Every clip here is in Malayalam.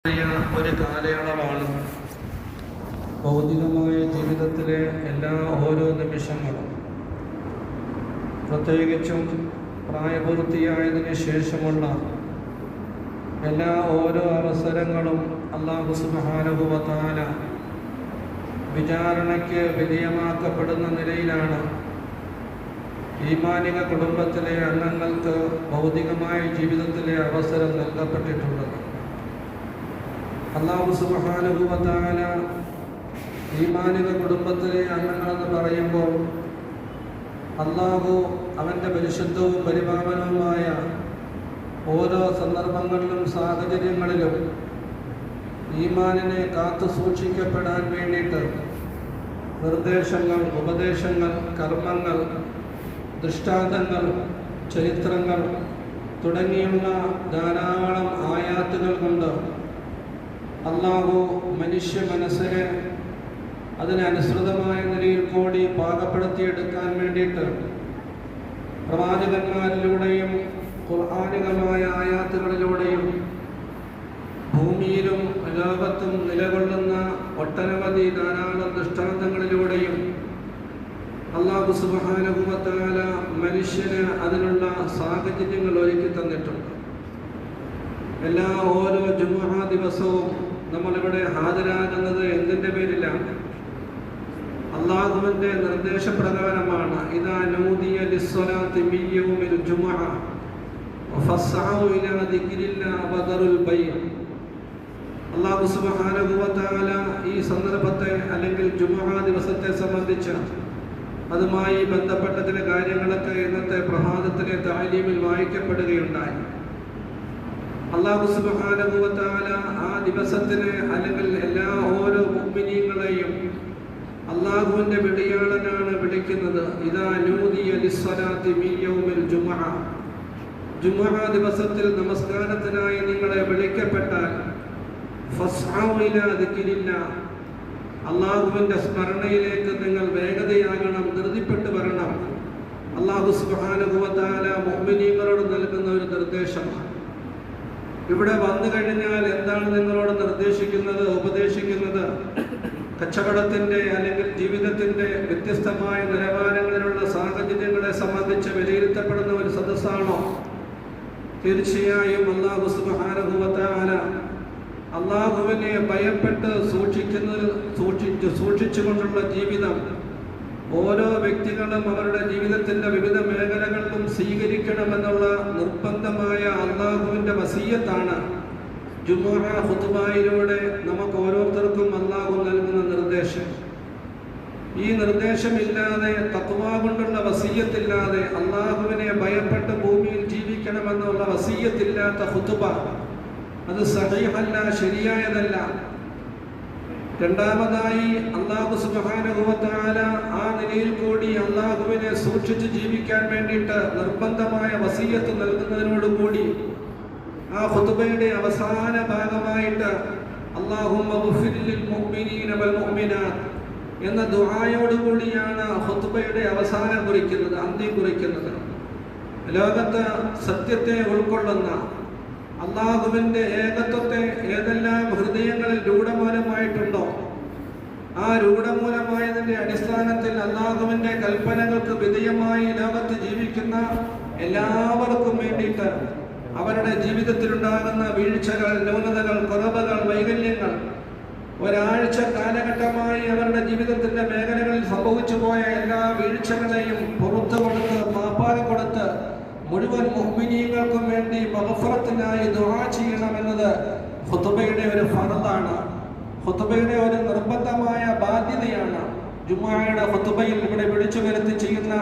ഒരു കാലയളവാണ്. ഭൗതികമായ ജീവിതത്തിലെ ഓരോ നിമിഷങ്ങളും, പ്രത്യേകിച്ചും പ്രായപൂർത്തിയായതിനു ശേഷമുള്ള ഓരോ അവസരങ്ങളും അല്ലാഹു സുബ്ഹാനഹു വ തആല വിചാരണയ്ക്ക് വിധേയമാക്കപ്പെടുന്ന നിലയിലാണ് ഈമാനിക കുടുംബത്തിലെ അംഗങ്ങൾക്ക് ഭൗതികമായ ജീവിതത്തിലെ അവസരം നൽകപ്പെട്ടിട്ടുള്ളത്. അല്ലാഹു സുബ്ഹാനഹു വ തആല ഈമാനിക കുടുംബത്തിലെ അംഗങ്ങളെന്ന് പറയുമ്പോൾ അല്ലാഹു അവൻ്റെ പരിശുദ്ധവും പരിപാവനവുമായ ഓരോ സന്ദർഭങ്ങളിലും സാഹചര്യങ്ങളിലും ഈമാനിനെ കാത്തു സൂക്ഷിക്കപ്പെടാൻ വേണ്ടിയിട്ട് നിർദ്ദേശങ്ങൾ, ഉപദേശങ്ങൾ, കർമ്മങ്ങൾ, ദൃഷ്ടാന്തങ്ങൾ, ചരിത്രങ്ങൾ തുടങ്ങിയുള്ള ധാരാളം ആയാത്തുകൾ കൊണ്ട് അല്ലാഹു മനുഷ്യ മനസ്സിനെ അതിനനുസൃതമായ നിലയിൽ കൂടി പാകപ്പെടുത്തിയെടുക്കാൻ വേണ്ടിയിട്ട് പ്രവാചകന്മാരിലൂടെയും ഖുർആനികമായ ആയാത്തുകളിലൂടെയും ഭൂമിയിലും ലോകത്തും നിലകൊള്ളുന്ന ഒട്ടനവധി ധാരാളം ദൃഷ്ടാന്തങ്ങളിലൂടെയും അല്ലാഹു സുബ്ഹാനഹു വ തആല മനുഷ്യന് അതിനുള്ള സാഹചര്യങ്ങൾ ഒരുക്കി തന്നിട്ടുണ്ട്. ഓരോ ജുമുഅ ദിവസവും നമ്മളിവിടെ ഹാജരാകുന്നത് എന്തിൻ്റെ പേരിലാണ്? അല്ലാഹുവിൻ്റെ നിർദ്ദേശപ്രകാരമാണ്. ഇദാ നൂദിയ ലിസ്സലാത്തി മിൻ യൗമിൽ ജുമുഅ ഫസ്അഉ ഇലാ ദിക്രില്ലാഹി വദറുൽ ബൈഅ. അല്ലാഹു സുബ്ഹാനഹു വ തആല ഈ സന്ദർഭത്തെ അല്ലെങ്കിൽ ജുമുഅ ദിവസത്തെ സംബന്ധിച്ച് അതുമായി ബന്ധപ്പെട്ട ചില കാര്യങ്ങളൊക്കെ ഇന്നത്തെ പ്രഭാതത്തിലെ താലീമിൽ വായിക്കപ്പെടുകയുണ്ടായി. അല്ലാഹു സുബ്ഹാനഹു വ തആല ആ ദിവസത്തിനെ അല്ലെങ്കിൽ ഓരോ മുഅ്മിനീങ്ങളെയും അല്ലാഹുവിൻ്റെ വിളിയാളനാണ് വിളിക്കുന്നത്. ഇദാ നൂദിയ ലിസ്സലാത്തി മിൻ യൗമിൽ ജുമുഅ. ജുമുഅ ദിവസത്തിൽ നമസ്കാരത്തിനായി നിങ്ങളെ വിളിക്കപ്പെട്ടാൽ ഫസ്അഉ ഇലാ ദിക്രില്ലാഹ്, അല്ലാഹുവിൻ്റെ സ്മരണയിലേക്ക് നിങ്ങൾ വേഗതയാകണം, ധൃതിപ്പെട്ട് വരണം. അല്ലാഹു സുബ്ഹാനഹു വ തആല മുഅ്മിനീങ്ങളോട് നൽകുന്ന ഒരു നിർദ്ദേശമാണ്. ഇവിടെ വന്നു കഴിഞ്ഞാൽ എന്താണ് നിങ്ങളോട് നിർദ്ദേശിക്കുന്നത്, ഉപദേശിക്കുന്നത്? കച്ചവടത്തിൻ്റെ അല്ലെങ്കിൽ ജീവിതത്തിൻ്റെ വ്യത്യസ്തമായ നിലവാരങ്ങളിലുള്ള സാഹചര്യങ്ങളെ സംബന്ധിച്ച് വിലയിരുത്തപ്പെടുന്ന ഒരു സദസ്സാണോ? തീർച്ചയായും അല്ലാഹു സുബ്ഹാനഹു വ തആല അല്ലാഹുവിനെ ഭയപ്പെട്ട് സൂക്ഷിച്ചുകൊണ്ടുള്ള ജീവിതം ഓരോ വ്യക്തികളും അവരുടെ ജീവിതത്തിൻ്റെ വിവിധ മേഖലകളിലും സ്വീകരിക്കണമെന്നുള്ള നിർബന്ധമായ അല്ലാഹുവിൻ്റെ വസിയ്യത്താണ് ജുമുഅ ഖുതുബയിലൂടെ നമുക്ക് ഓരോരുത്തർക്കും അല്ലാഹു നൽകുന്ന നിർദ്ദേശം. ഈ നിർദ്ദേശമില്ലാതെ, തഖ്വ കൊണ്ടുള്ള വസിയ്യത്തില്ലാതെ, അല്ലാഹുവിനെ ഭയപ്പെട്ട് ഭൂമിയിൽ ജീവിക്കണമെന്നുള്ള വസിയ്യത്തില്ലാത്ത ഖുതുബ അത് സഹീഹല്ല, ശരിയായതല്ല. രണ്ടാമതായി അല്ലാഹു സുബ്ഹാനഹു വ തആല ആ നിലയിൽ കൂടി അല്ലാഹുവിനെ സൂക്ഷിച്ച് ജീവിക്കാൻ വേണ്ടിയിട്ട് നിർബന്ധമായ വസിയ്യത്ത് നൽകുന്നതിനോടുകൂടി ആ ഖുതുബയുടെ അവസാന ഭാഗമായിട്ട് അല്ലാഹുമ്മ ഗ്ഫിർ ലിൽ മുഅ്മിനീന വൽ മുഅ്മിനാത്ത് എന്ന ദുആയോടുകൂടിയാണ് ഖുതുബയുടെ അവസാനം കുറിക്കുന്നത്, അന്ത്യം കുറിക്കുന്നത്. ലോകത്ത് സത്യത്തെ ഉൾക്കൊള്ളുന്ന അല്ലാഹുവിൻ്റെ ഏകത്വത്തെ ഏതെല്ലാം ഹൃദയങ്ങളിൽ രൂഢമൂലമായിട്ടുണ്ടോ, ആ രൂഢമൂലമായതിൻ്റെ അടിസ്ഥാനത്തിൽ അല്ലാഹുവിൻ്റെ കൽപ്പനകൾക്ക് വിധേയമായി ലോകത്ത് ജീവിക്കുന്ന എല്ലാവർക്കും വേണ്ടിയിട്ട് അവരുടെ ജീവിതത്തിലുണ്ടാകുന്ന വീഴ്ചകൾ, ന്യൂനതകൾ, കുറവുകൾ, വൈകല്യങ്ങൾ ഒരാഴ്ച കാലഘട്ടമായി അവരുടെ ജീവിതത്തിൻ്റെ മേഖലകളിൽ സംഭവിച്ചു പോയ എല്ലാ വീഴ്ചകളെയും പുറത്തു കൊടുത്ത്, മാപ്പാനം കൊടുത്ത് മുഴുവൻ മുഅ്മിനീങ്ങൾക്കും വേണ്ടി മഗ്ഫിറത്തിനായി ദുആ ചെയ്യണമെന്നത് ഖുതുബയുടെ ഒരു ഫർളാണ്, ഖുതുബയുടെ ഒരു നിർബന്ധമായ ബാധ്യതയാണ്. ജുമുഅയുടെ ഖുതുബയിൽ ഇവിടെ വിളിച്ചു വരുത്തി ചെയ്യുന്ന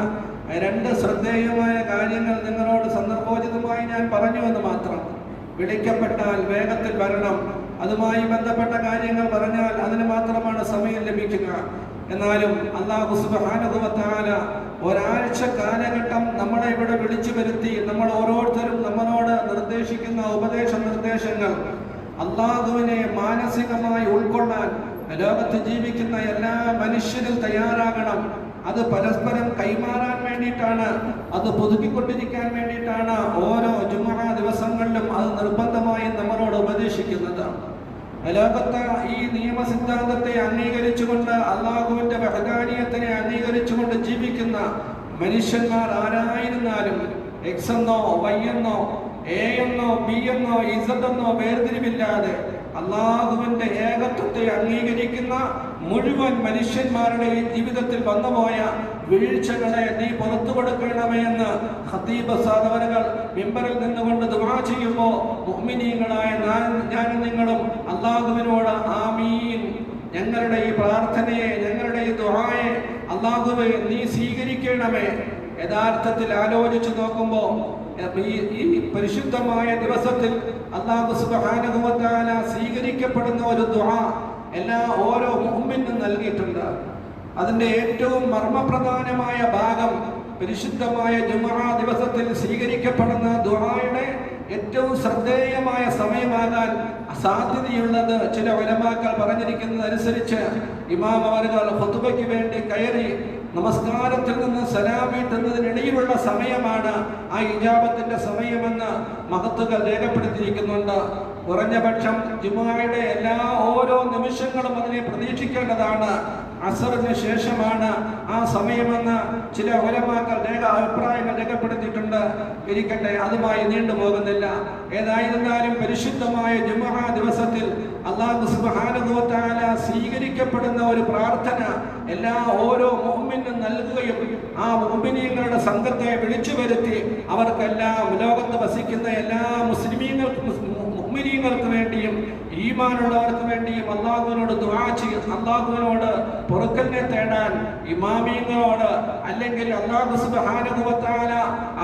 രണ്ട് ശ്രദ്ധേയമായ കാര്യങ്ങൾ നിങ്ങളോട് സന്ദർഭോചിതമായി ഞാൻ പറഞ്ഞു എന്ന് മാത്രം. വിളിക്കപ്പെട്ടാൽ വേഗത്തിൽ വരണം, അതുമായി ബന്ധപ്പെട്ട കാര്യങ്ങൾ പറഞ്ഞാൽ അതിന് മാത്രമാണ് സമയം ലഭിക്കുക. എന്നാലും അല്ലാഹു സുബ്ഹാനഹു വ തആല ഒരാഴ്ച കാലഘട്ടം നമ്മളെ ഇവിടെ വിളിച്ചു വരുത്തി നമ്മൾ ഓരോരുത്തരും നമ്മളോട് നിർദ്ദേശിക്കുന്ന ഉപദേശ നിർദ്ദേശങ്ങൾ അല്ലാഹുവിനെ മാനസികമായി ഉൾക്കൊള്ളാൻ ലോകത്ത് ജീവിക്കുന്ന എല്ലാ മനുഷ്യരും തയ്യാറാകണം. അത് പരസ്പരം കൈമാറാൻ വേണ്ടിയിട്ടാണ്, അത് പുതുക്കിക്കൊണ്ടിരിക്കാൻ വേണ്ടിയിട്ടാണ് ഓരോ ജുമുഅ ദിവസങ്ങളിലും അത് നിർബന്ധമായും നമ്മളോട് ഉപദേശിക്കുന്നത്. ലോകത്തെ ഈ നിയമ സിദ്ധാന്തത്തെ അംഗീകരിച്ചുകൊണ്ട് അള്ളാഹുവിന്റെ വഹദാനിയത്തിനെ അംഗീകരിച്ചുകൊണ്ട് ജീവിക്കുന്ന മനുഷ്യന്മാർ ആരായിരുന്നാലും എക്സ് എന്നോ വൈ എന്നോ എ എന്നോ ബി എന്നോ ഇസഡ് എന്നോ വേർതിരിവില്ലാതെ അള്ളാഹുവിന്റെ ഏകത്വത്തെ അംഗീകരിക്കുന്ന മുഴുവൻ മനുഷ്യന്മാരുടെയും ജീവിതത്തിൽ വന്നുപോയ വീഴ്ചകളെ നീ പുറത്തു കൊടുക്കണമേ എന്ന് ഖതീബ് സാദവറുകൾ മിമ്പറിൽ നിന്നുകൊണ്ട് ദുആ ചെയ്യുമ്പോൾ മുഅ്മിനീങ്ങളായ ഞാനും നിങ്ങളും അള്ളാഹുവിനോട് ആമീൻ, ഞങ്ങളുടെ ഈ പ്രാർത്ഥനയെ, ഞങ്ങളുടെ ഈ ദുആയെ അള്ളാഹുവേ നീ സ്വീകരിക്കണമേ. യഥാർത്ഥത്തിൽ ആലോചിച്ചു നോക്കുമ്പോൾ ഈ പരിശുദ്ധമായ ദിവസത്തിൽ അല്ലാഹു സുബ്ഹാനഹു വ തആല സ്വീകരിക്കപ്പെടുന്ന ഒരു ദുആ ഓരോ മുഅ്മിനും നൽകിയിട്ടുണ്ട്. അതിന്റെ ഏറ്റവും മർമ്മപ്രധാനമായ ഭാഗം പരിശുദ്ധമായ ജുമുഅ ദിവസത്തിൽ സ്വീകരിക്കപ്പെടുന്ന ദുആയുടെ ഏറ്റവും ശ്രദ്ധേയമായ സമയമാകാൻ സാധ്യതയുള്ളത് ചില ഉലമാക്കൾ പറഞ്ഞിരിക്കുന്നതനുസരിച്ച് ഇമാം അവറുകൾ ഖുതുബയ്ക്ക് വേണ്ടി കയറി നമസ്കാരത്തിൽ നിന്ന് സലാം വീട്ടുന്നതിനിടയിലുള്ള സമയമാണ് ആ ഇജാബത്തിന്റെ സമയമെന്ന് മഹത്തുകൾ രേഖപ്പെടുത്തിയിരിക്കുന്നുണ്ട്. കുറഞ്ഞപക്ഷം ജുമുഅയുടെ ഓരോ നിമിഷങ്ങളും അതിനെ പ്രതീക്ഷിക്കേണ്ടതാണ്. അസറിന് ശേഷമാണ് ആ സമയമെന്ന് ചില ഉലമാക്കൾ അഭിപ്രായങ്ങൾ രേഖപ്പെടുത്തിയിട്ടുണ്ട്. ഇരിക്കട്ടെ, അതുമായി നീണ്ടുപോകുന്നില്ല. ഏതായിരുന്നാലും പരിശുദ്ധമായ ജുമുഅ ദിവസത്തിൽ അല്ലാഹു സുബ്ഹാനഹു വ തആല സ്വീകരിക്കപ്പെടുന്ന ഒരു പ്രാർത്ഥന ഓരോ മുഅ്മിനും നൽകുകയും ആ മുഅ്മിനീങ്ങളുടെ സംഘത്തെ വിളിച്ചു വരുത്തി അവർക്കെല്ലാം ലോകത്ത് വസിക്കുന്ന എല്ലാ മുഅ്മിനീങ്ങൾക്ക് വേണ്ടിയും ഈമാനുള്ളവർക്ക് വേണ്ടിയും അല്ലാഹുവിനോട് ദുആ ചെയ്യും, അല്ലാഹുവിനോട് പൊറുക്കലിനെ തേടാൻ ഇമാമിയങ്ങളോട് അല്ലെങ്കിൽ അല്ലാഹു സുബ്ഹാനഹു വ തആല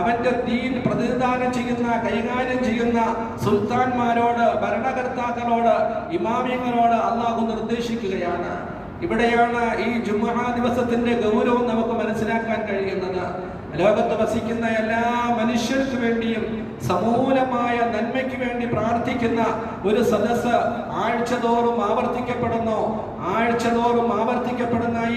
അവന്റെ ദീൻ പ്രതിനിധാനം ചെയ്യുന്ന കൈകാര്യം ചെയ്യുന്ന സുൽത്താൻമാരോട്, ഭരണകർത്താക്കളോട്, ഇമാമിയങ്ങളോട് അല്ലാഹു നിർദ്ദേശിക്കുകയാണ്. ഇവിടെയാണ് ഈ ജുമുഅ ദിവസത്തിന്റെ ഗൗരവം നമുക്ക് മനസ്സിലാക്കാൻ കഴിയുന്നത്. ലോകത്ത് വസിക്കുന്ന എല്ലാ മനുഷ്യർക്ക് വേണ്ടിയും സമൂലമായ നന്മയ്ക്ക് വേണ്ടി പ്രാർത്ഥിക്കുന്ന ഒരു സദസ്സ് ആഴ്ചതോറും ആവർത്തിക്കപ്പെടുന്ന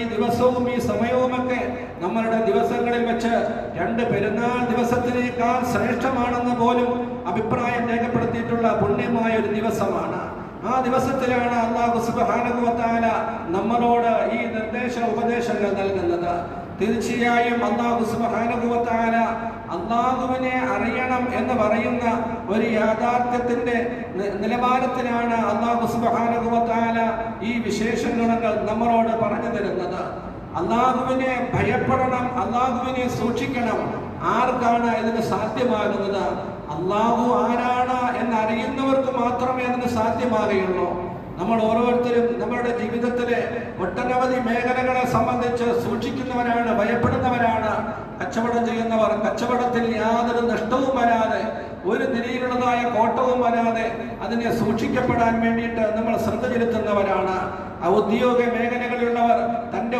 ഈ ദിവസവും ഈ സമയവുമൊക്കെ നമ്മളുടെ ദിവസങ്ങളിൽ വെച്ച് 2 പെരുന്നാൾ ദിവസത്തിനേക്കാൾ ശ്രേഷ്ഠമാണെന്ന് പോലും അഭിപ്രായം രേഖപ്പെടുത്തിയിട്ടുള്ള പുണ്യമായ ഒരു ദിവസമാണ്. ആ ദിവസത്തിലാണ് അല്ലാഹു സുബ്ഹാനഹു വ തആല നമ്മളോട് ഈ ഉപദേശങ്ങൾ നൽകുന്നത്. തീർച്ചയായും അല്ലാഹു സുബ്ഹാനഹു വ തആല അല്ലാഹുവിനെ അറിയണം എന്ന് പറയുന്ന ഒരു യാഥാർത്ഥ്യത്തിന്റെ നിലവാരത്തിലാണ് അല്ലാഹു സുബ്ഹാനഹു വ തആല ഈ വിശേഷഗുണങ്ങൾ നമ്മളോട് പറഞ്ഞു തരുന്നത്. അല്ലാഹുവിനെ ഭയപ്പെടണം, അല്ലാഹുവിനെ സൂക്ഷിക്കണം. ആർക്കാണ് ഇതിന് സാധ്യമാകുന്നത്? അല്ലാഹു ആരാണ് എന്നറിയുന്നവർക്ക് മാത്രമേ അതിന് സാധ്യമാകുകയുള്ളൂ. നമ്മൾ ഓരോരുത്തരും നമ്മുടെ ജീവിതത്തിലെ ഒട്ടനവധി മേഖലകളെ സംബന്ധിച്ച് സൂക്ഷിക്കുന്നവരാണ്, ഭയപ്പെടുന്നവരാണ്. കച്ചവടം ചെയ്യുന്നവർ കച്ചവടത്തിൽ യാതൊരു നഷ്ടവും വരാതെ, ഒരു നിലയിലുള്ളതായ കോട്ടവും വരാതെ അതിനെ സൂക്ഷിക്കപ്പെടാൻ വേണ്ടിയിട്ട് നമ്മൾ ശ്രദ്ധ ചെലുത്തുന്നവരാണ്. ഉദ്യോഗ മേഖലകളിലുള്ളവർ തന്റെ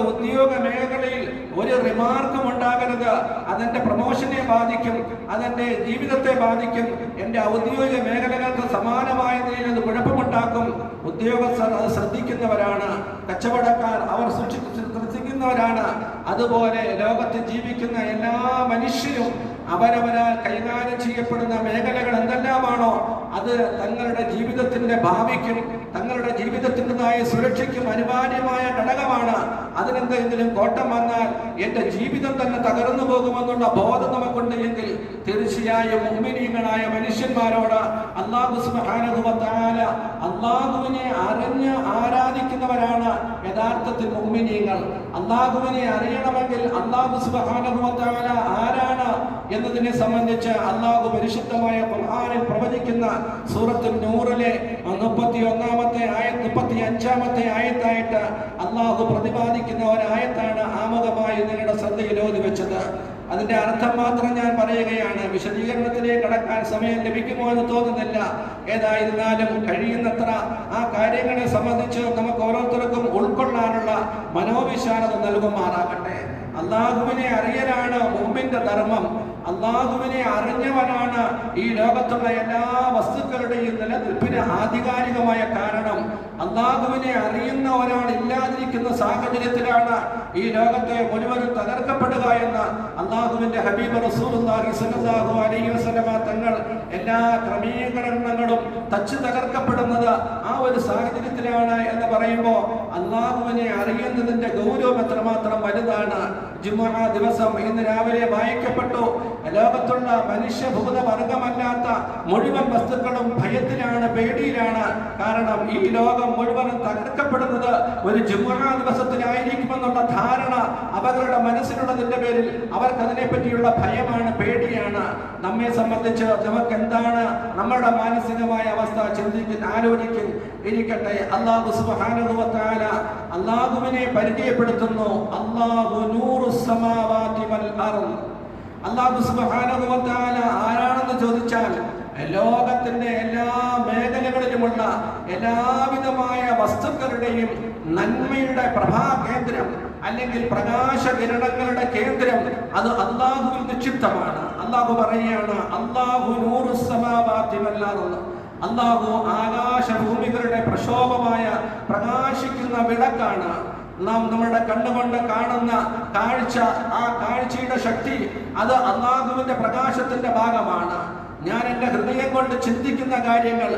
ഉദ്യോഗ മേഖലയിൽ ഒരു റിമാർക്കും ഉണ്ടാകരുത്. അതെന്റെ പ്രമോഷനെ ബാധിക്കും, അതെന്റെ ജീവിതത്തെ ബാധിക്കും, എന്റെ ഔദ്യോഗിക മേഖലകൾക്ക് സമാനമായ നിലയിൽ അത് കുഴപ്പമുണ്ടാക്കും. ഉദ്യോഗസ്ഥർ അത് ശ്രദ്ധിക്കുന്നവരാണ്. കച്ചവടക്കാർ അവർ ശ്രദ്ധിക്കുന്നവരാണ്. അതുപോലെ ലോകത്ത് ജീവിക്കുന്ന എല്ലാ മനുഷ്യരും അവരവരാൽ കൈകാര്യം ചെയ്യപ്പെടുന്ന മേഖലകൾ എന്തെല്ലാമാണോ അത് തങ്ങളുടെ ജീവിതത്തിന്റെ ഭാവിക്കും തങ്ങളുടെ ജീവിതത്തിൻ്റെതായ സുരക്ഷയ്ക്കും അനിവാര്യമായ ഘടകമാണ്. അതിനെന്തെങ്കിലും കോട്ടം വന്നാൽ എന്റെ ജീവിതം തന്നെ തകർന്നു പോകുമെന്നുള്ള ബോധം നമുക്കുണ്ട് എങ്കിൽ തീർച്ചയായും മുഅ്മിനീങ്ങളായ മനുഷ്യന്മാരോട് അല്ലാഹു സുബ്ഹാനഹു വ തആല അല്ലാഹുവിനെ അറിഞ്ഞ് ആരാധിക്കുന്നവരാണ് യഥാർത്ഥത്തിൽ മുഅ്മിനീങ്ങൾ. അല്ലാഹുവിനെ അറിയണമെങ്കിൽ അല്ലാഹു സുബ്ഹാനഹു വ തആല ആരാണ് എന്നതിനെ സംബന്ധിച്ച് അല്ലാഹു പരിശുദ്ധമായ ഖുർആനിൽ പ്രവചിക്കുന്ന സൂറത്തുൽ നൂറിലെ 35-ാമത്തെ ആയത്തായിട്ട് അല്ലാഹു പ്രതിപാദിക്കുന്ന ഒരായത്താണ് ആമുഖമായി നിങ്ങളുടെ ശ്രദ്ധയിൽ ഓതി വെച്ചത്. അതിന്റെ അർത്ഥം മാത്രം ഞാൻ പറയുകയാണ്. വിശദീകരണത്തിലേക്ക് കടക്കാൻ സമയം ലഭിക്കുമോ എന്ന് തോന്നുന്നില്ല. ഏതായിരുന്നാലും കഴിയുന്നത്ര ആ കാര്യങ്ങളെ സംബന്ധിച്ച് നമുക്ക് ഓരോരുത്തർക്കും ഉൾക്കൊള്ളാനുള്ള മനോവിശാലത നൽകുമാറാകട്ടെ. അല്ലാഹുവിനെ അറിയലാണ് മുഅ്മിന്റെ ധർമ്മം. അള്ളാഹുവിനെ അറിഞ്ഞവനാണ് ഈ ലോകത്തുള്ള എല്ലാ വസ്തുക്കളുടെയും നിലനിൽപ്പിന് ആധികാരികമായ കാരണം. അള്ളാഹുവിനെ അറിയുന്ന ഒരാൾ ഇല്ലാതിരിക്കുന്ന സാഹചര്യത്തിലാണ് ഈ ലോകത്തെ മുഴുവനും തകർക്കപ്പെടുക എന്ന് അള്ളാഹുവിന്റെ ഹബീബ് റസൂലുള്ളാഹി സ്വല്ലല്ലാഹു അലൈഹി വസല്ലമ തങ്ങൾ എല്ലാ ക്രമീകരണങ്ങളും തച്ചു തകർക്കപ്പെടുന്നത് ആ ഒരു സാഹചര്യത്തിലാണ് എന്ന് പറയുമ്പോൾ അള്ളാഹുവിനെ അറിയുന്നതിന്റെ ഗൗരവം എത്രമാത്രം വലുതാണ്. ജുമുഅ ദിവസം ഇന്ന് രാവിലെ വായിക്കപ്പെട്ടു, ലോകത്തുള്ള മനുഷ്യഭൂതവർഗമല്ലാത്ത മുഴുവൻ വസ്തുക്കളും ഭയത്തിലാണ്, പേടിയിലാണ്. കാരണം ഈ ലോകം മുഴുവനും തകർക്കപ്പെടുന്നത് ഒരു ജുമുഅ ദിവസത്തിലായിരിക്കുമെന്നുള്ള ധാരണ അവരുടെ മനസ്സിലുള്ളതിന്റെ പേരിൽ അവർക്ക് അതിനെ പറ്റിയുള്ള ഭയമാണ്, പേടിയാണ്. നമ്മെ സംബന്ധിച്ച് നമുക്ക് എന്താണ് നമ്മുടെ മാനസികമായ അവസ്ഥ ചിന്തിക്കും, ആലോചിക്കും. ഇരിക്കട്ടെ, അല്ലാഹു സുബ്ഹാനഹു വ തആല അല്ലാഹുവിനെ പരിചയപ്പെടുത്തുന്നു. അല്ലാഹു നൂറുസ് സമാവാതി വൽ അർദ്. അല്ലാഹു സുബ്ഹാനഹു വ തആല ആരാണെന്ന് ചോദിച്ചാൽ ലോകത്തിന്റെ എല്ലാ മേഖലകളിലുമുള്ള എല്ലാവിധമായ വസ്തുക്കളുടെയും നന്മയുടെ പ്രഭാകേന്ദ്രം അല്ലെങ്കിൽ പ്രകാശ കിരണങ്ങളുടെ കേന്ദ്രം അത് അല്ലാഹുവിൽ നിക്ഷിപ്തമാണ്. അല്ലാഹു പറയുകയാണ്, അല്ലാഹു നൂറുസ് സമാവാതി വൽ അർദ്. അല്ലാഹു ആകാശഭൂമികളുടെ പ്രശോഭമായ പ്രകാശിക്കുന്ന വിളക്കാണ്. നാം നമ്മുടെ കണ്ണുകൊണ്ട് കാണുന്ന കാഴ്ച, ആ കാഴ്ചയുടെ ശക്തി അത് അല്ലാഹുവിന്റെ പ്രകാശത്തിന്റെ ഭാഗമാണ്. ഞാൻ എൻ്റെ ഹൃദയം കൊണ്ട് ചിന്തിക്കുന്ന കാര്യങ്ങൾ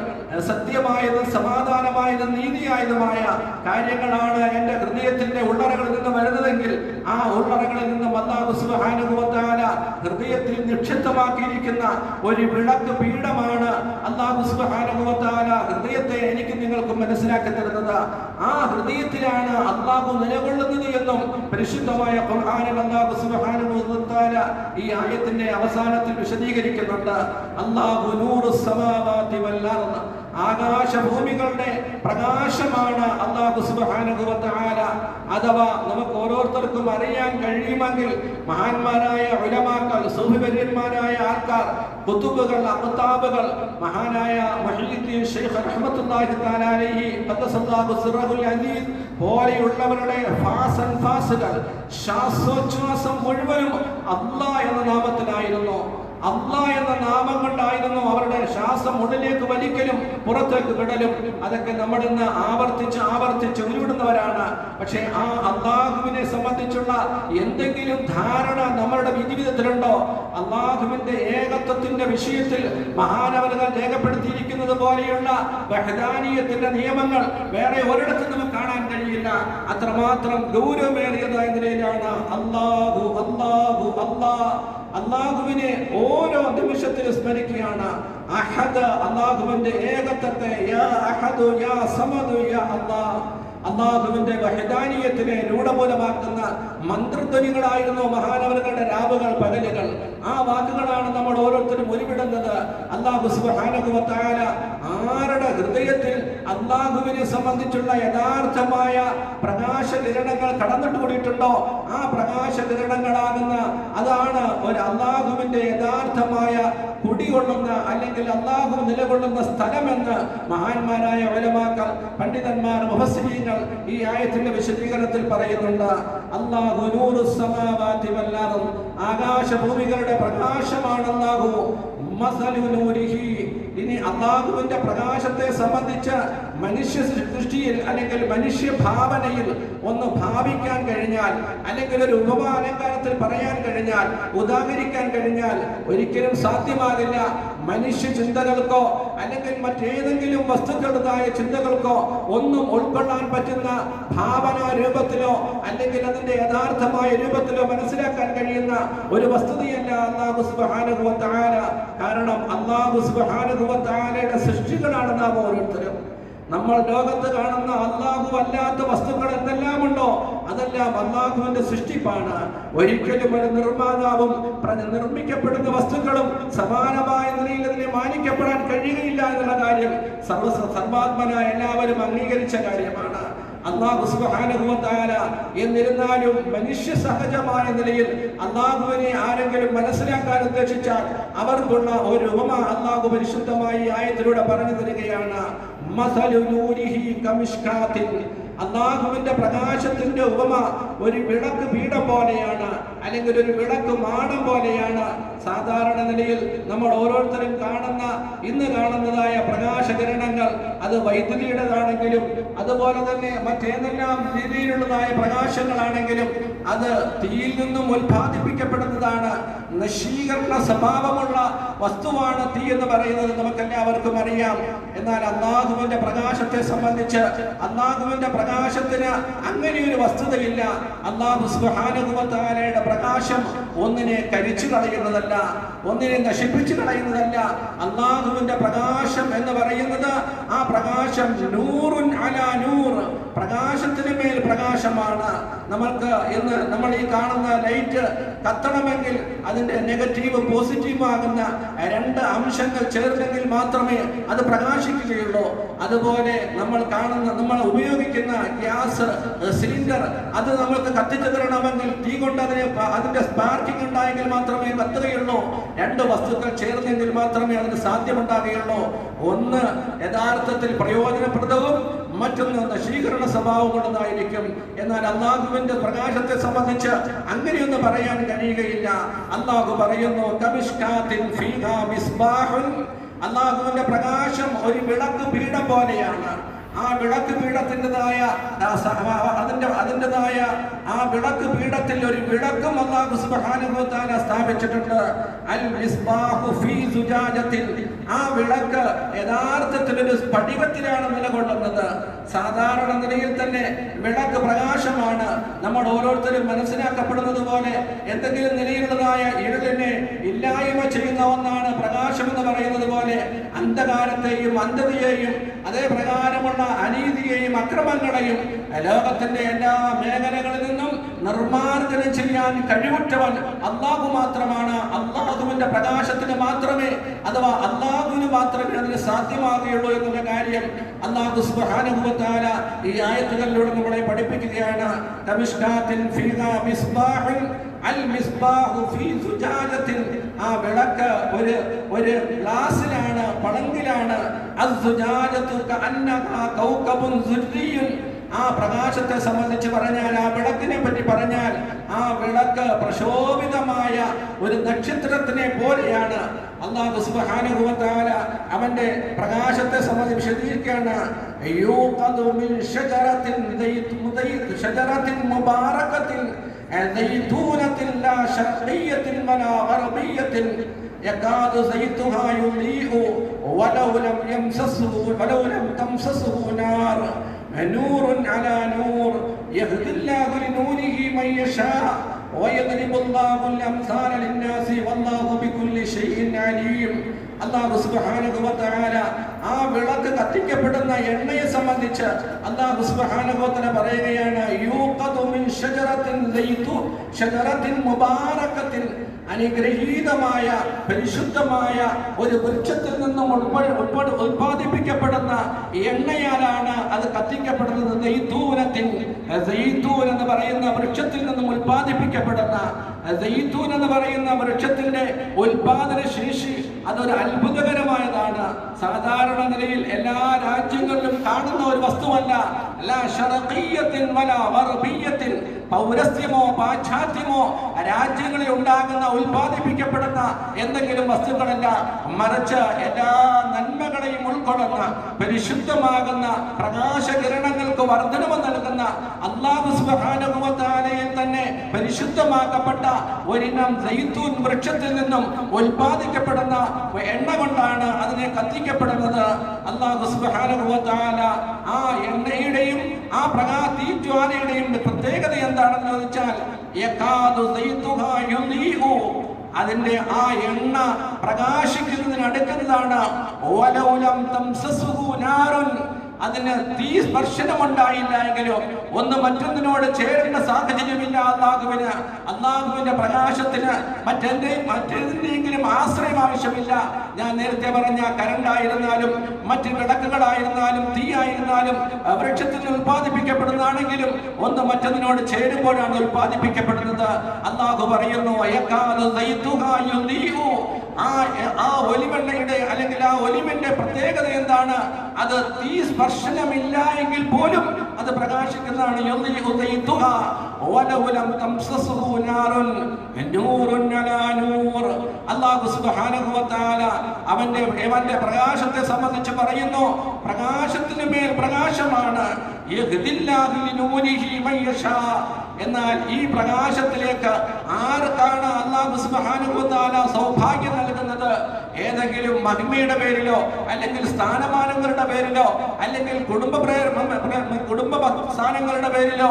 സത്യമായതും സമാധാനമായതും നീതിയായതുമായ കാര്യങ്ങളാണ് എൻ്റെ ഹൃദയത്തിന്റെ ഉള്ളറകളിൽ നിന്ന് വരുന്നതെങ്കിൽ ആ ഉള്ളറകളിൽ നിന്നും അല്ലാഹു സുബ്ഹാനഹു വ തആല ഹൃദയത്തിൽ നിക്ഷിപ്തമാക്കിയിരിക്കുന്ന ഒരു വിളക്ക് പീഠമാണ്. അല്ലാഹു സുബ്ഹാനഹു വ തആല ഹൃദയത്തെ എനിക്ക് നിങ്ങൾക്ക് മനസ്സിലാക്കി തരുന്നത്. ആ ഹൃദയത്തിലാണ് അല്ലാഹു നിലകൊള്ളുന്നത് എന്നും പരിശുദ്ധമായ ഖുർആനിൽ അല്ലാഹു സുബ്ഹാനഹു വ തആല ഈ ആയത്തിന്റെ അവസാനത്തിൽ വിശദീകരിക്കുന്നുണ്ട്. അല്ലാഹു നൂറുസ് സമാവാതി വൽ അർദ്. ആകാശഭൂമികളുടെ പ്രകാശമാണ് അല്ലാഹു സുബ്ഹാനഹു വ തആല. അഥവാ നമുക്ക് ഓരോരുത്തർക്കും അറിയാൻ കഴിയുമെങ്കിൽ മഹാന്മാരായ ഉലമാക്കൾ, സൂഫിവര്യന്മാരായ ആൾക്കാർ, കുതുബുകൾ, അഖ്താബുകൾ, മഹാനായ മുഹയ്യിദ്ദീൻ ശൈഖ് റഹ്മത്തുള്ളാഹി തആല അലൈഹി ഖദ്ദസല്ലാഹു സിർറഹുൽ അസീസ് പോലെയുള്ളവരുടെ ഫാസുകൾ ശ്വാസോച്ഛ്വാസം മുഴുവനും അല്ലാഹ് എന്ന നാമത്തിലായിരുന്നു. അല്ലാഹ് എന്ന നാമം കൊണ്ടായിരുന്നു അവരുടെ ശ്വാസം ഉള്ളിലേക്ക് വലിക്കലും പുറത്തേക്ക് വിടലും. അതൊക്കെ നമ്മൾ ഇന്ന് ആവർത്തിച്ച് ഉരുവിടുന്നവരാണ്. പക്ഷേ ആ അല്ലാഹുവിനെ സംബന്ധിച്ചുള്ള എന്തെങ്കിലും ധാരണ നമ്മളുടെ ജീവിതത്തിലുണ്ടോ? അല്ലാഹുവിന്റെ ഏകത്വത്തിന്റെ വിഷയത്തിൽ മഹാനവരുകൾ രേഖപ്പെടുത്തിയിരിക്കുന്നത് പോലെയുള്ള വഹ്ദാനിയത്തിന്റെ നിയമങ്ങൾ വേറെ ഒരിടത്തും നമുക്ക് കാണാൻ കഴിയില്ല. അത്രമാത്രം ഗൗരവമേറിയതായ നിലയിലാണ് അല്ലാഹു അല്ലാഹു അല്ലാഹ്. അല്ലാഹുവിനെ ഓരോ നിമിഷത്തിലും സ്മരിക്കുകയാണ്. അഹദ്, അല്ലാഹുവിന്റെ ഏകത്വത്തെ, യാ അഹദു യാ സമദു യാ അല്ലാഹ്. അല്ലാഹുവിന്റെ വഹ്ദാനിയത്തിനെ രൂഢമൂലമാക്കുന്ന മന്ത്രധ്വനികളായിരുന്നു മഹാനവരുകളുടെ രാവുകൾ, പകലുകൾ. ആ വാക്കുകളാണ് നമ്മൾ ഓരോരുത്തരും ഉരുവിടുന്നത്. അല്ലാഹു സുബ്ഹാനഹു വ തആല ആരുടെ ഹൃദയത്തിൽ അല്ലാഹുവിനെ സംബന്ധിച്ചുള്ള യഥാർത്ഥമായ പ്രകാശ കിരണങ്ങൾ കടന്നിട്ട് കൂടിയിട്ടുണ്ടോ ആ പ്രകാശ കിരണങ്ങളാകുന്ന അതാണ് ഒരു അല്ലാഹുവിന്റെ യഥാർത്ഥമായ കുടികൊള്ളുന്ന അല്ലെങ്കിൽ അല്ലാഹു നിലകൊള്ളുന്ന സ്ഥലമെന്ന് മഹാന്മാരായ ഉലമാക്കൾ, പണ്ഡിതന്മാർ, മുഫസ്സിരീങ്ങൾ ഈ ആയത്തിന്റെ വിശദീകരണത്തിൽ പറയുന്നുണ്ട്. അല്ലാഹു നൂറുസ് സമാവാതി വൽ അർദ്. ആകാശഭൂമികളുടെ പ്രകാശമാണ് അല്ലാഹു. മസലു നൂരിഹി. ഇനി അല്ലാഹുവിന്റെ പ്രകാശത്തെ സംബന്ധിച്ച് മനുഷ്യ സൃഷ്ടിയിൽ അല്ലെങ്കിൽ മനുഷ്യ ഭാവനയിൽ ഒന്ന് ഭാവിക്കാൻ കഴിഞ്ഞാൽ, അല്ലെങ്കിൽ ഒരു ഉപമാലങ്കാരത്തിൽ പറയാൻ കഴിഞ്ഞാൽ, ഉദാഹരിക്കാൻ കഴിഞ്ഞാൽ ഒരിക്കലും സാധ്യമാകില്ല. മനുഷ്യ ചിന്തകൾക്കോ അല്ലെങ്കിൽ മറ്റേതെങ്കിലും വസ്തുക്കളുടേതായ ചിന്തകൾക്കോ ഒന്നും ഉൾക്കൊള്ളാൻ പറ്റുന്ന ഭാവനാ രൂപത്തിലോ അല്ലെങ്കിൽ അതിന്റെ യഥാർത്ഥമായ രൂപത്തിലോ മനസ്സിലാക്കാൻ കഴിയുന്ന ഒരു വസ്തുതയല്ല അല്ലാഹു സുബ്ഹാനഹു വ തആല. കാരണം അല്ലാഹു സുബ്ഹാനഹു വ തആലയുടെ സൃഷ്ടികളാണ് നാം ഓരോരുത്തരും. നമ്മൾ ലോകത്ത് കാണുന്ന അല്ലാഹു അല്ലാത്ത വസ്തുക്കൾ എന്തെല്ലാമുണ്ടോ അതെല്ലാം അല്ലാഹുവിന്റെ സൃഷ്ടിപ്പാണ്. ഒരിക്കലും ഒരു നിർമ്മാതാവും നിർമ്മിക്കപ്പെടുന്ന വസ്തുക്കളും സമാനമായ നിലയിൽ അതിനെ മാനിക്കപ്പെടാൻ കഴിയുകയില്ല എന്നുള്ള കാര്യം സർവാത്മനായ എല്ലാവരും അംഗീകരിച്ച കാര്യമാണ്. അല്ലാഹു സുബ്ഹാനഹു വ തആല എന്നിരുന്നാലും മനുഷ്യ സഹജമായ നിലയിൽ അല്ലാഹുവിനെ ആരെങ്കിലും മനസ്സിലാക്കാൻ ഉദ്ദേശിച്ചാൽ അവർക്കുള്ള ഒരു ഉപമ അല്ലാഹു പരിശുദ്ധമായി ആയത്തിലൂടെ പറഞ്ഞു തരികയാണ്. മസലു നൂരിഹി കമിഷ്കാത്തിൻ. അല്ലാഹുവിന്റെ പ്രകാശത്തിന്റെ ഉപമ ഒരു വിളക്ക് പീഠം പോലെയാണ്, അല്ലെങ്കിൽ ഒരു വിളക്ക് മാടം പോലെയാണ്. സാധാരണ നിലയിൽ നമ്മൾ ഓരോരുത്തരും ഇന്ന് കാണുന്നതായ പ്രകാശകിരണങ്ങൾ അത് വൈദ്യുതിയുടേതാണെങ്കിലും അതുപോലെ തന്നെ മറ്റേതെല്ലാം രീതിയിലുള്ളതായ പ്രകാശങ്ങളാണെങ്കിലും അത് തീയിൽ നിന്നും ഉൽപ്പാദിപ്പിക്കപ്പെടുന്നതാണ്. നശീകരണ സ്വഭാവമുള്ള വസ്തുവാണ് തീ എന്ന് പറയുന്നത് നമുക്കെല്ലാവർക്കും അറിയാം. എന്നാൽ അല്ലാഹുവിന്റെ പ്രകാശത്തെ സംബന്ധിച്ച് അല്ലാഹുവിന്റെ പ്രകാശത്തിന് അങ്ങനെ ഒരു വസ്തുതയില്ല. അല്ലാഹു സുബ്ഹാനഹു വ തആലയുടെ പ്രകാശം ഒന്നിനെ കരിച്ചു കളയുന്നതല്ല, ഒന്നിനെ നശിപ്പിച്ചു കളയുന്നതല്ല. അല്ലാഹുവിന്റെ പ്രകാശം എന്ന് പറയുന്നത് ആ പ്രകാശം നൂറുൻ അലാ നൂർ, പ്രകാശത്തിന് മേൽ പ്രകാശമാണ്. ഇന്ന് നമ്മൾ ഈ കാണുന്ന ലൈറ്റ് കത്തണമെങ്കിൽ അതിന്റെ നെഗറ്റീവ് പോസിറ്റീവ് ആകുന്ന രണ്ട് അംശങ്ങൾ ചേർന്നെങ്കിൽ മാത്രമേ അത് പ്രകാശിക്കുകയുള്ളൂ. അതുപോലെ നമ്മൾ ഉപയോഗിക്കുന്ന ഗ്യാസ് സിലിണ്ടർ അത് നമ്മൾക്ക് കത്തിച്ചു തരണമെങ്കിൽ തീ കൊണ്ട് അതിന്റെ സ്പാർക്കിംഗ് ഉണ്ടായെങ്കിൽ മാത്രമേ കത്തുകയുള്ളൂ. രണ്ട് വസ്തുക്കൾ ചേർന്നെങ്കിൽ മാത്രമേ അതിന് സാധ്യമുണ്ടാകുകയുള്ളൂ. ഒന്ന് യഥാർത്ഥത്തിൽ പ്രയോജനപ്രദവും മറ്റൊന്ന് നശീകരണ സ്വഭാവമുള്ളതായിരിക്കും. എന്നാൽ അല്ലാഹുവിന്റെ പ്രകാശത്തെ സംബന്ധിച്ച് അങ്ങനെയൊന്നും പറയാൻ കഴിയുകയില്ല. അല്ലാഹു പറയുന്നു കമിഷ്കാത്തിൻ ഫീഹാ മിസ്ബാഹുൻ, അല്ലാഹുവിന്റെ പ്രകാശം ഒരു വിളക്ക് പീഠം പോലെയാണ്. ആ വിളക്ക് പീഠത്തിൻ്റെതായ ആ വിളക്ക് പീഠത്തിൽ ഒരു വിളക്കും അല്ലാഹു സുബ്ഹാനഹു വ തആല സ്ഥാപിച്ചിട്ടുണ്ട്. അൽ മിസ്ബാഹു ഫീ സുജാജത്തിൻ, ആ വിളക്ക് യഥാർത്ഥത്തിൽ ഒരു സ്ഫടികത്തിലാണ് നിലകൊള്ളുന്നത്. സാധാരണ നിലയിൽ തന്നെ വിളക്ക് പ്രകാശമാണ്. നമ്മൾ ഓരോരുത്തരും മനസ്സിലാക്കപ്പെടുന്നത് പോലെ എന്തെങ്കിലും നിലയിലുള്ളതായ ഇരുളിനെ ഇല്ലായ്മ ചെയ്യുന്ന ഒന്നാണ് പ്രകാശം എന്ന് പറയുന്നത് പോലെ അന്ധകാരത്തെയും അന്ധതയെയും അതേ പ്രകാരമുള്ള അനീതിയെയും അക്രമങ്ങളെയും ലോകത്തിന്റെ എല്ലാ മേഖലകളിൽ നിന്നും നിർമ്മാർജ്ജനം ചെയ്യാൻ കഴിവുറ്റവൻ അല്ലാഹു മാത്രമാണ്. അല്ലാഹുവിന്റെ പ്രകാശത്തിന് മാത്രമേ അഥവാ അല്ലാഹുവിന് മാത്രമേ അതിന് സാധ്യമാകുകയുള്ളൂ എന്നുള്ള കാര്യം അല്ലാഹു സുബ്ഹാനഹു വ തആല ഈ ആയത്തുകളിലൂടെ നമ്മളെ പഠിപ്പിക്കുകയാണ്. കമിഷ്കാത്തിൻ ഫീഹാ മിസ്ബാഹുൻ അൽ മിസ്ബാഹു ഫീ സുജാജത്തിൻ, ആ വിളക്ക് ഒരു ഗ്ലാസിലാണ്, പളങ്കിലാണ്. അസ്സുജാജതു കഅന്നഹാ കൗകബുൻ സുർരിയുൻ, ആ പ്രകാശത്തെ സംബന്ധിച്ച് പറഞ്ഞാൽ, ആ വിളക്കിനെ പറ്റി പറഞ്ഞാൽ, ആ വിളക്ക് പ്രശോഭിതമായ ഒരു നക്ഷത്രത്തിനെ പോലെയാണ്. അല്ലാഹു സുബ്ഹാനഹു വ തആല അവന്റെ പ്രകാശത്തെ സംബന്ധിച്ച് വിശദീകരിക്കുകയാണ്. യൂഖദു മിൻ ഷജറത്തിൻ മുബാറകത്തിൻ സൈതൂനത്തിൻ ലാ ശർഖിയ്യത്തിൻ വലാ ഗർബിയ്യത്തിൻ യകാദു സൈതുഹാ യുളീഉ വലൗ ലം തംസസുഹു നാർ നൂറുൻ അലാ നൂർ യഹ്ദില്ലാഹു ലിനൂരിഹി മൻ യശാ വയദ്രിബുല്ലാഹു അൽ-അംസാല ലിന്നാസി വല്ലാഹു ബികുല്ലി ഷൈഇൻ അലീം. അല്ലാഹു സുബ്ഹാനഹു വ തആല ആ വിളക്ക് കത്തിക്കപ്പെടുന്ന എണ്ണയെ സംബന്ധിച്ച് അല്ലാഹു സുബ്ഹാനഹു വ തആല പറയുകയാണ്, യൂഖദു മിൻ ഷജറത്തിൻ മുബാറകത്തിൻ, അനുഗ്രഹീതമായ പരിശുദ്ധമായ ഒരു വൃക്ഷത്തിൽ നിന്നും ഉൽപ്പാദിപ്പിക്കപ്പെടുന്ന എണ്ണയാലാണ് അത് കത്തിക്കപ്പെടുന്നത്. സൈതൂൻ എന്ന് പറയുന്ന വൃക്ഷത്തിൽ നിന്നും ഉൽപ്പാദിപ്പിക്കപ്പെടുന്ന സൈതൂൻ എന്ന് പറയുന്ന വൃക്ഷത്തിന്റെ ഉൽപാദന ശേഷി അതൊരു അത്ഭുതകരമായതാണ്. സാധാരണ നിലയിൽ എല്ലാ രാജ്യങ്ങളിലും കാണുന്ന ഒരു വസ്തുവല്ല. ലാ ശർഖിയ്യത്തിൻ വലാ ഗർബിയ്യത്തിൻ, പൗരസ്ത്യമോ പാശ്ചാത്യമോ രാജ്യങ്ങളിൽ ഉണ്ടാകുന്ന ഉൽപ്പാദിപ്പിക്കപ്പെടുന്ന എന്തെങ്കിലും വസ്തുക്കളല്ല, മറിച്ച് എല്ലാ നന്മകളെയും ഉൾക്കൊള്ളുന്ന പരിശുദ്ധമാകുന്ന പ്രകാശകിരണങ്ങൾക്ക് വർധനവ് നൽകുന്ന അല്ലാഹു സുബ്ഹാനഹു വ തആലയിൽ തന്നെ പരിശുദ്ധമാക്കപ്പെട്ട ഒരിനം സൈതൂൻ വൃക്ഷത്തിൽ നിന്നും ഉൽപ്പാദിക്കപ്പെടുന്ന എണ്ണ കൊണ്ടാണ് അതിനെ കത്തിക്കപ്പെടുന്നത്. അല്ലാഹു സുബ്ഹാനഹു വ തആല ആ എണ്ണയുടെയും ആ തീജ്വാലയുടെയും പ്രത്യേകത എന്താണെന്ന് ചോദിച്ചാൽ, യകാദു സൈതുഹാ യുളീഉ, അതിന്റെ ആ എണ്ണ പ്രകാശിക്കുന്നതിന് അടുക്കുന്നതാണ്. വലൗ ലം തംസസുഹു നാറുൻ, അതിന് തീ സ്പർശനമുണ്ടായില്ല എങ്കിലും ഒന്ന് മറ്റൊന്നിനോട് ചേരുന്ന സാഹചര്യമില്ല. അല്ലാഹുവിന്റെ പ്രകാശത്തിന് മറ്റേതിന്റെയെങ്കിലും ആശ്രയം ആവശ്യമില്ല. ഞാൻ നേരത്തെ പറഞ്ഞ കരണ്ടായിരുന്നാലും മറ്റ് വിളക്കുകളായി വിളക്കായിരുന്നാലും തീയായിരുന്നാലും വൃക്ഷത്തിൽ നിന്ന് ഉൽപ്പാദിപ്പിക്കപ്പെടുന്നതാണെങ്കിലും ഒന്ന് മറ്റൊന്നിനോട് ചേരുമ്പോഴാണ് ഉൽപ്പാദിപ്പിക്കപ്പെടുന്നത്. അല്ലാഹു പറയുന്നു ആ ഒലിവെണ്ണയുടെ അല്ലെങ്കിൽ ആ ഒലിവിന്റെ പ്രത്യേകത എന്താണ്? അത് തീ സ്പർശനമില്ല എങ്കിൽ പോലും അത് പ്രകാശിക്കുന്നതാണ്. അല്ലാഹു സുബ്ഹാനഹു വ തആല അവന്റെ പ്രകാശത്തെ സംബന്ധിച്ച് പറയുന്നു, പ്രകാശത്തിന് മേൽ പ്രകാശമാണ്. എന്നാൽ ഈ പ്രകാശത്തിലേക്ക് ആർക്കാണ് അല്ലാഹു സുബ്ഹാനഹു വ തആല സൗഭാഗ്യം നൽകുന്നത്? ഏതെങ്കിലും മഹിമയുടെ പേരിലോ അല്ലെങ്കിൽ സ്ഥാനമാനങ്ങളുടെ പേരിലോ അല്ലെങ്കിൽ കുടുംബ സ്ഥാനങ്ങളുടെ പേരിലോ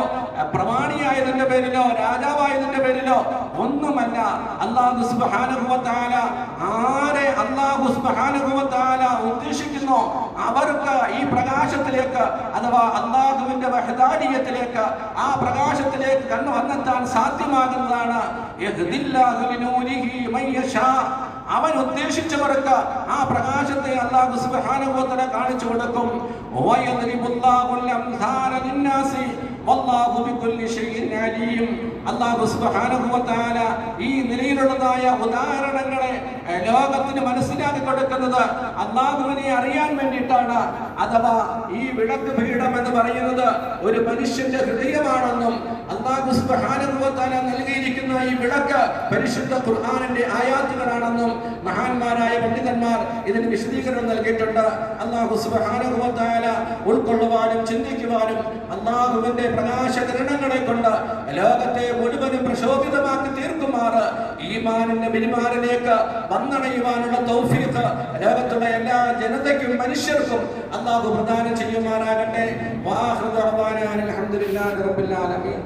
പ്രമാണിയായതിന്റെ പേരിലോ രാജാവായതിന്റെ പേരിലോ ഒന്നുമല്ല. അല്ലാഹു സുബ്ഹാനഹു വ തആല ആരെ അല്ലാഹു സുബ്ഹാനഹു വ തആല ഉദ്ദേശിക്കുന്നു അവർക്ക് ഈ പ്രകാശത്തിലേക്ക് അഥവാ അല്ലാഹുവിന്റെ വഹദാനിയത്തിലേക്ക് ആ പ്രകാശത്തിലേക്ക് കണ്ണുവന്നെത്താൻ സാധ്യമാകുന്നതാണ്. അവൻ ഉദ്ദേശിച്ചവർക്ക് ആ പ്രകാശത്തെ അല്ലാഹു സുബ്ഹാനഹു വ തആല കാണിച്ചു കൊടുക്കും. അല്ലാഹു സുബ്ഹാനഹു വ തആല ഈ നിലയിലുള്ളതായ ഉദാഹരണങ്ങളെ ലോകത്തിന് മനസ്സിലാക്കി കൊടുക്കുന്നത് അല്ലാഹുവിനെ അറിയാൻ വേണ്ടിയിട്ടാണ്. അഥവാ ഈ വിളക്ക് പീഠം എന്ന് പറയുന്നത് ഒരു മനുഷ്യന്റെ ഹൃദയമാണെന്നും അല്ലാഹു സുബ്ഹാനഹു വ തആല നൽകിയിരിക്കുന്ന ഈ വിളക്ക് പരിശുദ്ധ ഖുർആനിന്റെ ആയാത്തുകളാണെന്നും മഹാന്മാരായ പണ്ഡിതന്മാർ ഇതിന് വിശദീകരണം നൽകിയിട്ടുണ്ട്. അല്ലാഹു സുബ്ഹാനഹു വ തആല ഉൾക്കൊള്ളുവാനും ചിന്തിക്കുവാനും അല്ലാഹുവിന്റെ പ്രകാശകിരണങ്ങളെ കൊണ്ട് ലോകത്തെ മുഴുവനും പ്രശോഭിതമാക്കി തീർക്കുമാറ് ഈമാനിന്റെ ബിരിമാറിലേക്ക് വന്നണയുവാനുള്ള തൗഫീഖ് ലോകത്തുള്ള എല്ലാ ജനതയ്ക്കും മനുഷ്യർക്കും അല്ലാഹു പ്രദാനം ചെയ്യുമാറാകട്ടെ. വാഹിറു ദഅവാനാ അൽഹംദുലില്ലാഹി റബ്ബിൽ ആലമീൻ.